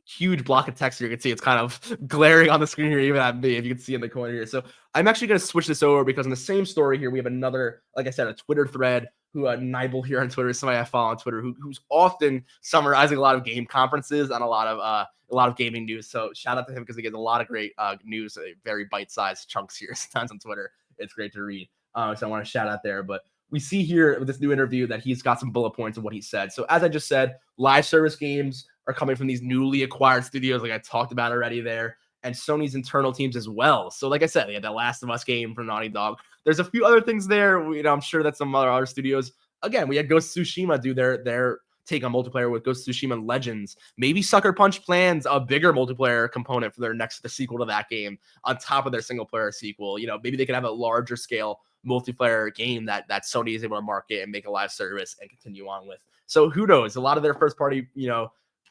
huge block of text here. You can see it's kind of glaring on the screen here, even at me, if you can see in the corner here. So I'm actually going to switch this over because in the same story here, we have another, like I said, a Twitter thread who Nibel here on Twitter, somebody I follow on Twitter, who's often summarizing a lot of game conferences and a lot of gaming news. So shout out to him because he gets a lot of great news, very bite-sized chunks here sometimes on Twitter. It's great to read. So I want to shout out there. But we see here with this new interview that he's got some bullet points of what he said. So as I just said, live service games are coming from these newly acquired studios, like I talked about already there, and Sony's internal teams as well. So like I said, they had that Last of Us game from Naughty Dog. There's a few other things there. I'm sure that some other studios, again, we had Ghost of Tsushima do their take on multiplayer with Ghost of Tsushima Legends. Maybe Sucker Punch plans a bigger multiplayer component for the sequel to that game on top of their single player sequel. Maybe they could have a larger scale multiplayer game that Sony is able to market and make a live service and continue on with. So who knows? A lot of their first party,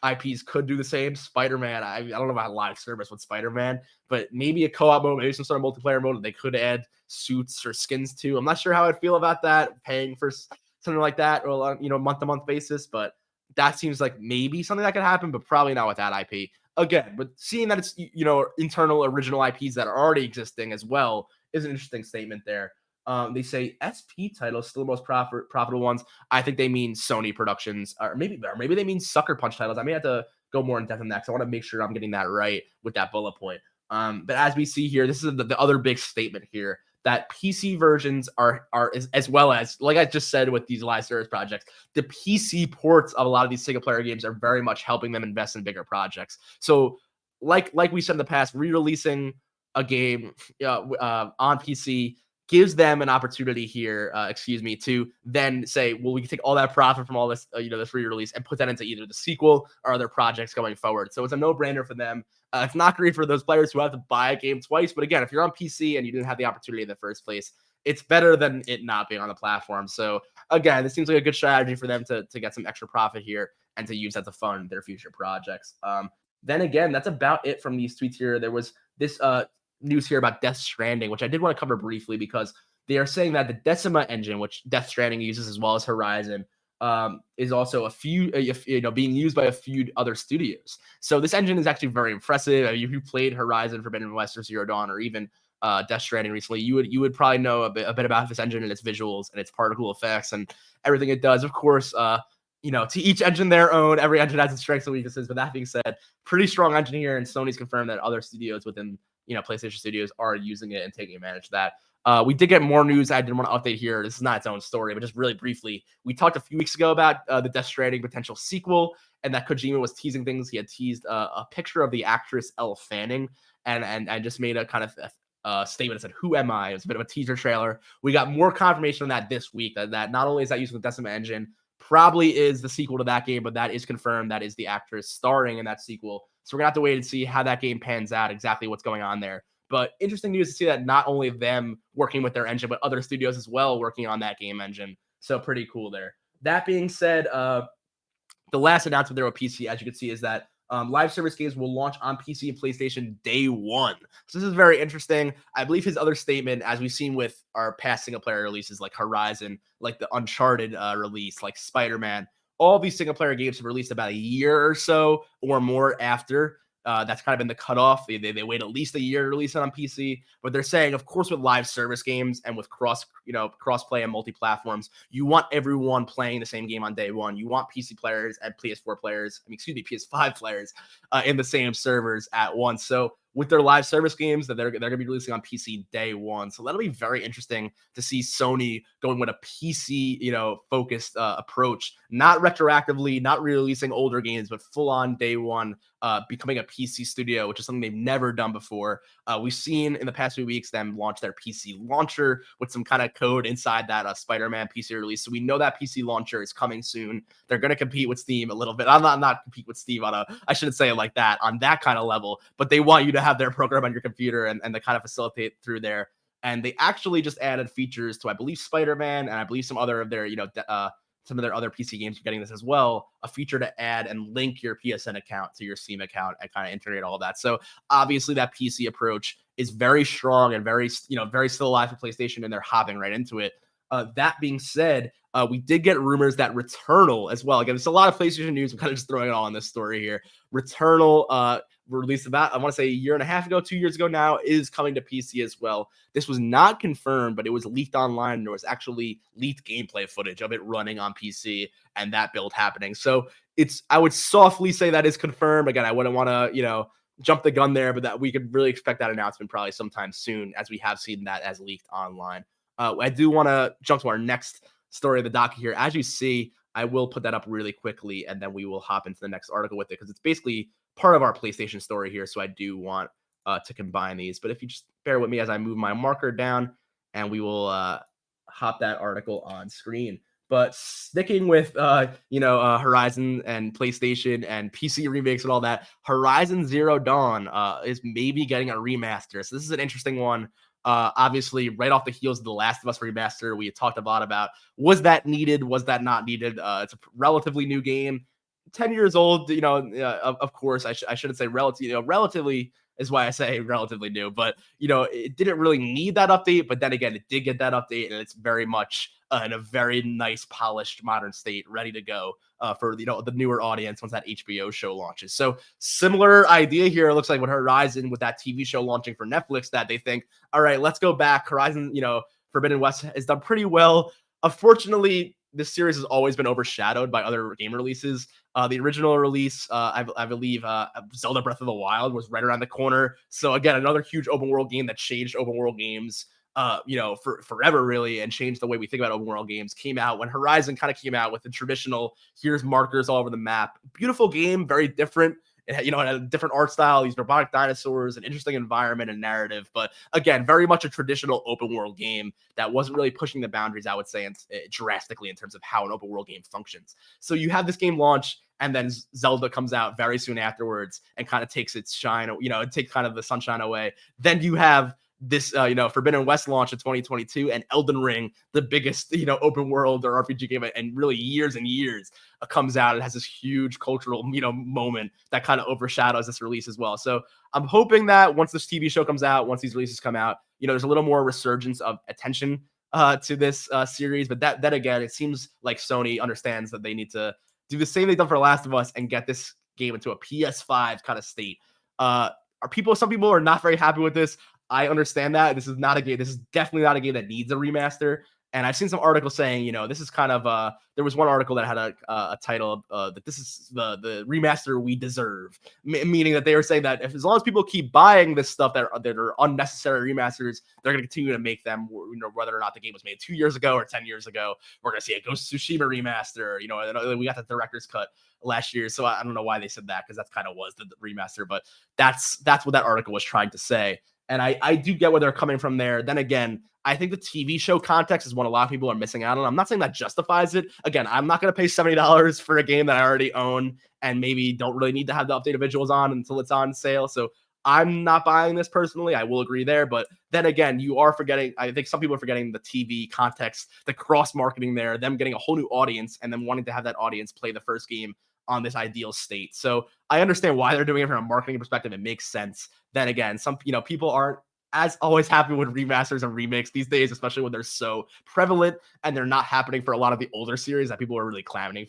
IPs could do the same. Spider-Man, I don't know about live service with Spider-Man, but maybe a co-op mode, maybe some sort of multiplayer mode that they could add suits or skins to. I'm not sure how I'd feel about that, paying for something like that, or month-to-month basis, but that seems like maybe something that could happen, but probably not with that IP. Again, but seeing that it's internal original IPs that are already existing as well is an interesting statement there. They say SP titles still the most profitable ones. I think they mean Sony Productions, or maybe they mean Sucker Punch titles. I may have to go more in depth on that because I want to make sure I'm getting that right with that bullet point. But as we see here, this is the other big statement here, that PC versions are as well as, like I just said with these live service projects, the PC ports of a lot of these single player games are very much helping them invest in bigger projects. So like we said in the past, re-releasing a game on PC gives them an opportunity here, to then say, well, we can take all that profit from all this, this re-release and put that into either the sequel or other projects going forward. So it's a no-brainer for them. It's not great for those players who have to buy a game twice, but again, if you're on PC and you didn't have the opportunity in the first place, it's better than it not being on the platform. So again, this seems like a good strategy for them to get some extra profit here and to use that to fund their future projects. Then again, that's about it from these tweets here. There was this news here about Death Stranding, which I did want to cover briefly because they are saying that the Decima engine, which Death Stranding uses as well as Horizon, is also being used by a few other studios. So this engine is actually very impressive. If you played Horizon Forbidden West or Zero Dawn or even Death Stranding recently, you would probably know a bit about this engine and its visuals and its particle effects and everything it does. Of course, to each engine their own. Every engine has its strengths and weaknesses. But that being said, pretty strong engine here, and Sony's confirmed that other studios within PlayStation Studios are using it and taking advantage of that. We did get more news I didn't want to update here. This is not its own story, but just really briefly, we talked a few weeks ago about the Death Stranding potential sequel, and that Kojima was teasing things. He had teased a picture of the actress Elle Fanning, and just made a kind of statement that said, "Who am I?" It was a bit of a teaser trailer. We got more confirmation on that this week. That not only is that using the Decima engine, probably is the sequel to that game, but that is confirmed. That is the actress starring in that sequel. So we're gonna have to wait and see how that game pans out, exactly what's going on there. But interesting news to see that not only them working with their engine, but other studios as well working on that game engine. So pretty cool there. That being said, the last announcement there with PC, as you can see, is that live service games will launch on PC and PlayStation day one. So this is very interesting. I believe his other statement, as we've seen with our past single player releases like Horizon, like the Uncharted release, like Spider-Man, all these single player games have released about a year or so or more after. That's kind of been the cutoff. They wait at least a year to release it on PC. But they're saying, of course, with live service games and with cross-play and multi-platforms, you want everyone playing the same game on day one. You want PC players and PS4 players, PS5 players in the same servers at once. So with their live service games that they're going to be releasing on PC day one. So that'll be very interesting to see Sony going with a PC, focused approach, not retroactively, not re-releasing older games, but full on day one, becoming a PC studio, which is something they've never done before. We've seen in the past few weeks them launch their PC launcher with some kind of code inside that Spider-Man PC release. So we know that PC launcher is coming soon. They're going to compete with Steam a little bit. I'm not compete with Steam I shouldn't say it like that, on that kind of level, but they want you to have their program on your computer and they kind of facilitate through there. And they actually just added features to, I believe, Spider-Man, and I believe some other of their, some of their other PC games are getting this as well, a feature to add and link your PSN account to your Steam account and kind of integrate all of that. So obviously that PC approach is very strong and very still alive for PlayStation, and they're hopping right into it. That being said, we did get rumors that Returnal as well. Again, there's a lot of PlayStation news. I'm kind of just throwing it all in this story here. Returnal, released about, I want to say, a year and a half ago, 2 years ago now, is coming to PC as well. This was not confirmed, but it was leaked online, and there was actually leaked gameplay footage of it running on PC and that build happening. So I would softly say that is confirmed. Again, I wouldn't want to, jump the gun there, but that we could really expect that announcement probably sometime soon, as we have seen that as leaked online. I do want to jump to our next story of the docket here. As you see, I will put that up really quickly, and then we will hop into the next article with it, because it's basically part of our PlayStation story here. So I do want to combine these. But if you just bear with me as I move my marker down, and we will hop that article on screen. But sticking with Horizon and PlayStation and PC remakes and all that, Horizon Zero Dawn is maybe getting a remaster. So this is an interesting one. Obviously, right off the heels of the Last of Us remaster, we had talked a lot about, was that needed? Was that not needed? It's a relatively new game, 10 years old. Of course, I shouldn't say relatively. Relatively is why I say relatively new, but it didn't really need that update. But then again, it did get that update, and it's very much in a very nice, polished, modern state, ready to go for the newer audience once that HBO show launches. So similar idea here. It looks like with Horizon, with that TV show launching for Netflix, that they think, all right, let's go back. Horizon, Forbidden West has done pretty well. Unfortunately, this series has always been overshadowed by other game releases. The original release, I believe, Zelda Breath of the Wild was right around the corner. So again, another huge open world game that changed open world games, for forever really, and changed the way we think about open world games. Came out when Horizon kind of came out with the traditional, here's markers all over the map. Beautiful game, very different. It had a different art style, these robotic dinosaurs, an interesting environment and narrative. But again, very much a traditional open world game that wasn't really pushing the boundaries, I would say, drastically in terms of how an open world game functions. So you have this game launch, and then Zelda comes out very soon afterwards and kind of takes its shine, it takes kind of the sunshine away. Then you have this, Forbidden West launch in 2022, and Elden Ring, the biggest, open world or RPG game in really years and years, comes out. It has this huge cultural, moment that kind of overshadows this release as well. So I'm hoping that once this TV show comes out, once these releases come out, there's a little more resurgence of attention to this series. But that again, it seems like Sony understands that they need to do the same they've done for Last of Us and get this game into a PS5 kind of state. Some people are not very happy with this. I understand that. This is not a game. This is definitely not a game that needs a remaster. And I've seen some articles saying, this is kind of there was one article that had a title that this is the remaster we deserve, meaning that they were saying that as long as people keep buying this stuff that are unnecessary remasters, they're going to continue to make them, whether or not the game was made 2 years ago or 10 years ago. We're going to see a Ghost of Tsushima remaster. We got the director's cut last year, so I don't know why they said that, because that kind of was the remaster, but that's what that article was trying to say. And I do get where they're coming from there. Then again, I think the TV show context is what a lot of people are missing out on. I'm not saying that justifies it. Again, I'm not going to pay $70 for a game that I already own and maybe don't really need to have the updated visuals on until it's on sale. So I'm not buying this personally. I will agree there. But then again, you are forgetting, I think some people are forgetting the TV context, the cross marketing there, them getting a whole new audience and then wanting to have that audience play the first game on this ideal state. So I understand why they're doing it from a marketing perspective. It makes sense. Then again, some, people aren't as always happy with remasters and remakes these days, especially when they're so prevalent and they're not happening for a lot of the older series that people are really clamoring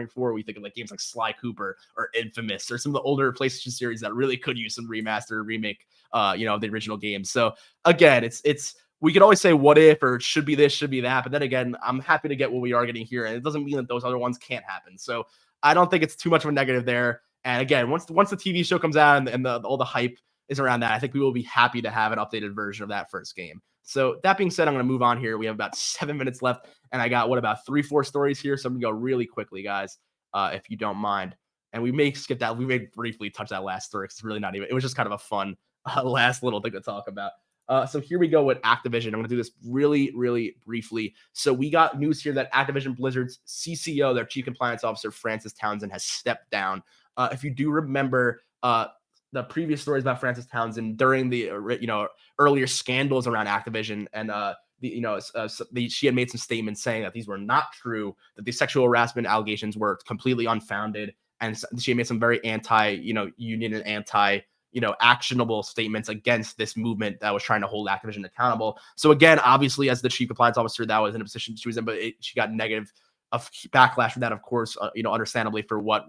for. We think of like games like Sly Cooper or Infamous or some of the older PlayStation series that really could use some remaster or remake, of the original games. So again, it's we could always say what if or should be this, should be that. But then again, I'm happy to get what we are getting here. And it doesn't mean that those other ones can't happen. So I don't think it's too much of a negative there. And again, once the TV show comes out and all the hype is around that, I think we will be happy to have an updated version of that first game. So that being said, I'm going to move on here. We have about 7 minutes left, and I got about 3-4 stories here. So I'm going to go really quickly, guys, if you don't mind. And we may skip that. We may briefly touch that last story because it's really not even. It was just kind of a fun last little thing to talk about. So here we go with Activision. I'm going to do this really, really briefly. So we got news here that Activision Blizzard's CCO, their Chief Compliance Officer, Francis Townsend, has stepped down. If you do remember the previous stories about Francis Townsend during the earlier scandals around Activision, and she had made some statements saying that these were not true, that the sexual harassment allegations were completely unfounded, and she made some very anti-union and actionable statements against this movement that was trying to hold Activision accountable. So again, obviously, as the Chief Compliance Officer, that was in a position she was in, but she got negative of backlash from that, of course, understandably, for what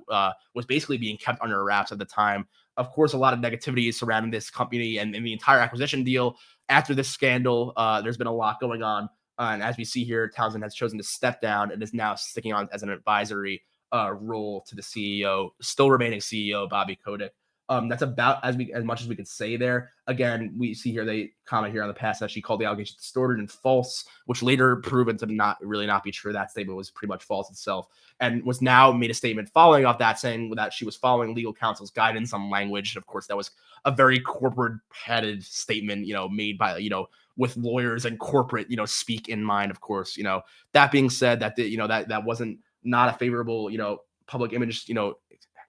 was basically being kept under wraps at the time. Of course, a lot of negativity surrounding this company and the entire acquisition deal. After this scandal, there's been a lot going on. And as we see here, Townsend has chosen to step down and is now sticking on as an advisory role to the CEO, still remaining CEO, Bobby Kotick. That's about as much as we could say there. Again, we see here they comment here on the past that she called the allegations distorted and false, which later proven to not be true. That statement was pretty much false itself, and was now made a statement following off that saying that she was following legal counsel's guidance on language. Of course, that was a very corporate-headed statement, made by with lawyers and corporate speak in mind. Of course, that being said, that wasn't not a favorable public image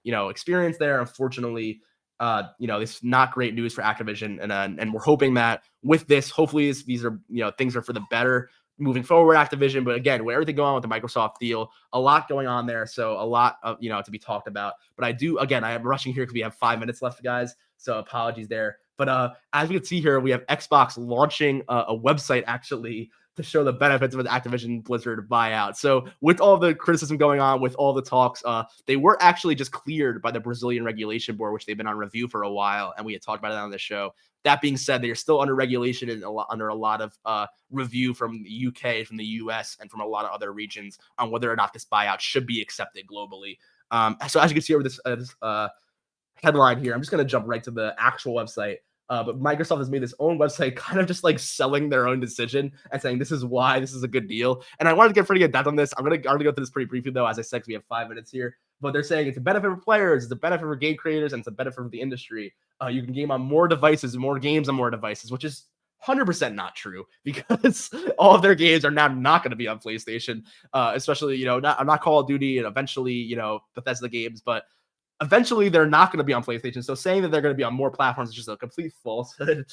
experience there. Unfortunately, it's not great news for Activision, and we're hoping that with this, hopefully these are things are for the better moving forward, Activision. But again, with everything going on with the Microsoft deal, a lot going on there, so a lot of to be talked about. But I am rushing here because we have 5 minutes left, guys. So apologies there. But as we can see here, we have Xbox launching a website actually to show the benefits of an Activision Blizzard buyout. So with all the criticism going on, with all the talks, they were actually just cleared by the Brazilian Regulation Board, which they've been on review for a while, and we had talked about it on the show. That being said, they are still under regulation and under a lot of review from the UK, from the US, and from a lot of other regions on whether or not this buyout should be accepted globally. So as you can see over this headline here, I'm just going to jump right to the actual website. But Microsoft has made this own website, kind of just like selling their own decision and saying this is why this is a good deal. And I wanted to get pretty in-depth on this. I'm gonna go through this pretty briefly though, as I said, because we have 5 minutes here. But they're saying it's a benefit for players, it's a benefit for game creators, and it's a benefit for the industry. You can game on more devices, more games on more devices, which is 100% not true, because all of their games are now not going to be on PlayStation, especially not Call of Duty and eventually Bethesda games, but eventually they're not going to be on PlayStation. So saying that they're going to be on more platforms is just a complete falsehood.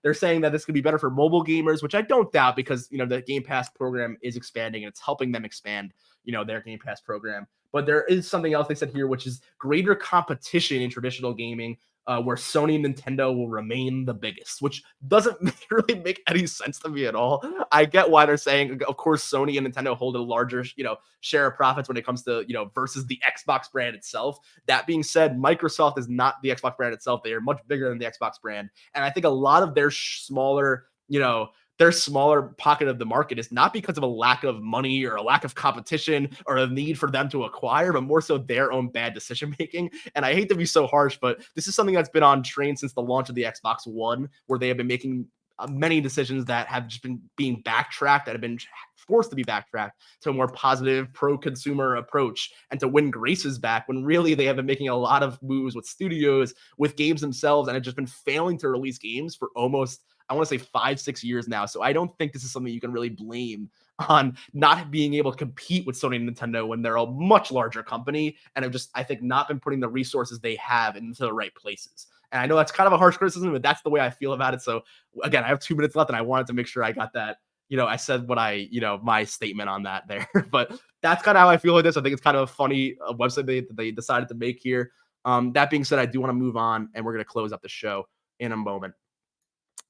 They're saying that this could be better for mobile gamers, which I don't doubt, because the Game Pass program is expanding and it's helping them expand their Game Pass program. But there is something else they said here, which is greater competition in traditional gaming, where Sony and Nintendo will remain the biggest, which doesn't really make any sense to me at all. I get why they're saying, of course, Sony and Nintendo hold a larger, share of profits when it comes to, versus the Xbox brand itself. That being said, Microsoft is not the Xbox brand itself. They are much bigger than the Xbox brand. And I think a lot of their smaller pocket of the market is not because of a lack of money or a lack of competition or a need for them to acquire, but more so their own bad decision making. And I hate to be so harsh, but this is something that's been on train since the launch of the Xbox One, where they have been making many decisions that have just been being backtracked, that have been forced to be backtracked to a more positive pro-consumer approach and to win graces back when really they have been making a lot of moves with studios, with games themselves, and have just been failing to release games for almost, I want to say 5-6 years now. So I don't think this is something you can really blame on not being able to compete with Sony and Nintendo when they're a much larger company and have just, I think, not been putting the resources they have into the right places. And I know that's kind of a harsh criticism, but that's the way I feel about it. So again, I have 2 minutes left and I wanted to make sure I got that. I said what my statement on that there, but that's kind of how I feel with this. I think it's kind of a funny website they decided to make here. That being said, I do want to move on and we're going to close up the show in a moment.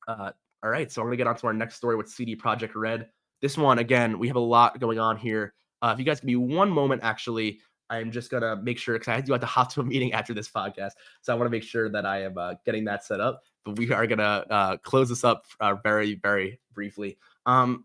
All right, so I'm gonna get on to our next story with CD Projekt Red. This one, again, we have a lot going on here. If you guys give me one moment, actually, I'm just gonna make sure because I do have to hop to a meeting after this podcast, so I want to make sure that I am getting that set up. But we are gonna close this up very, very briefly. I'm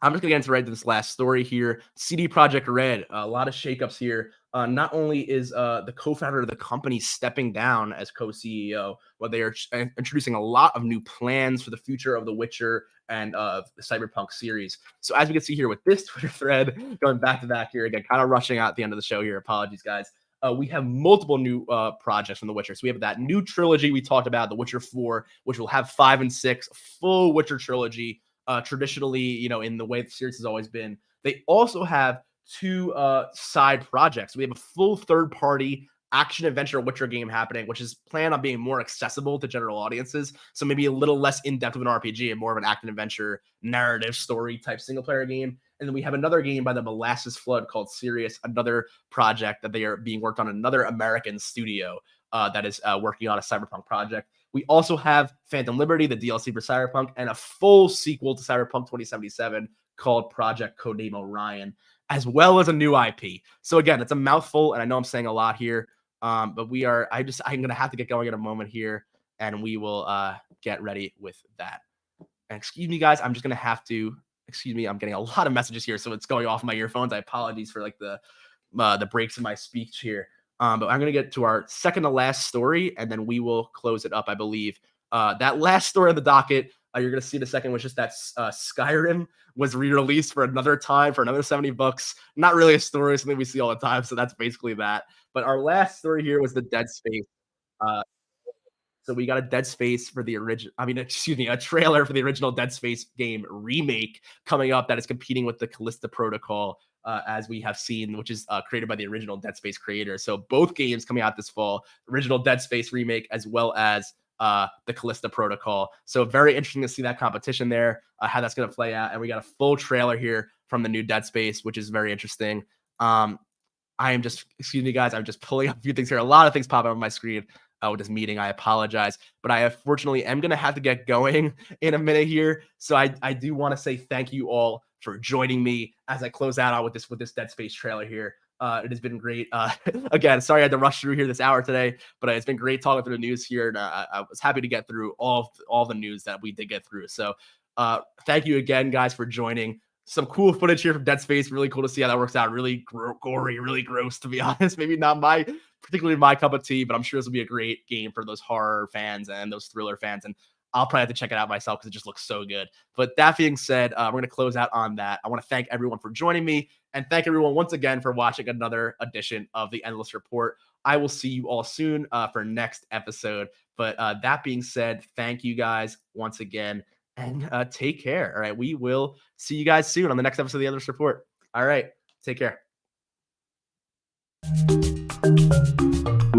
just gonna get into right to this last story here. CD Projekt Red, a lot of shakeups here. Not only is the co-founder of the company stepping down as co-CEO, but they are introducing a lot of new plans for the future of The Witcher and the Cyberpunk series. So as we can see here with this Twitter thread, going back to back here again, kind of rushing out at the end of the show here. Apologies, guys. We have multiple new projects from The Witcher. So we have that new trilogy we talked about, The Witcher 4, which will have 5 and 6, full Witcher trilogy. Traditionally, in the way the series has always been. They also have 2 side projects. We have a full third-party action adventure Witcher game happening, which is planned on being more accessible to general audiences. So maybe a little less in-depth of an RPG and more of an action adventure narrative story type single-player game. And then we have another game by the Molasses Flood called Sirius, another project that they are being worked on, another American studio that is working on a Cyberpunk project. We also have Phantom Liberty, the DLC for Cyberpunk, and a full sequel to Cyberpunk 2077 called Project Codename Orion, as well as a new IP. So again, it's a mouthful, and I know I'm saying a lot here, but I'm going to have to get going in a moment here, and we will get ready with that. And excuse me, guys, I'm just going to have to, I'm getting a lot of messages here, so it's going off my earphones. I apologize for like the breaks in my speech here. But I'm going to get to our second to last story, and then we will close it up, I believe. That last story on the docket, you're going to see in a second, was just that Skyrim was re-released for another time, for another $70. Not really a story, something we see all the time, so that's basically that. But our last story here was the Dead Space. Uh, so we got a Dead Space for the original, a trailer for the original Dead Space game Remake coming up that is competing with the Callisto Protocol, as we have seen, which is created by the original Dead Space creator. So both games coming out this fall, original Dead Space Remake, as well as the Callisto Protocol. So very interesting to see that competition there, how that's going to play out. And we got a full trailer here from the new Dead Space, which is very interesting. I am just, excuse me, guys, I'm just pulling up a few things here. A lot of things pop up on my screen with this meeting. I apologize, but I unfortunately am going to have to get going in a minute here. So I do want to say thank you all for joining me as I close out with this Dead Space trailer here. It has been great. Again, sorry I had to rush through here this hour today, but it's been great talking through the news here. And I was happy to get through all the news that we did get through. So thank you again, guys, for joining. Some cool footage here from Dead Space. Really cool to see how that works out. Really gory, really gross, to be honest. Maybe not particularly my cup of tea, but I'm sure this will be a great game for those horror fans and those thriller fans. And I'll probably have to check it out myself because it just looks so good. But that being said, we're going to close out on that. I want to thank everyone for joining me and thank everyone once again for watching another edition of the Endless Report. I will see you all soon for next episode. But that being said, thank you guys once again. And take care. All right. We will see you guys soon on the next episode of the Endless Report. All right. Take care.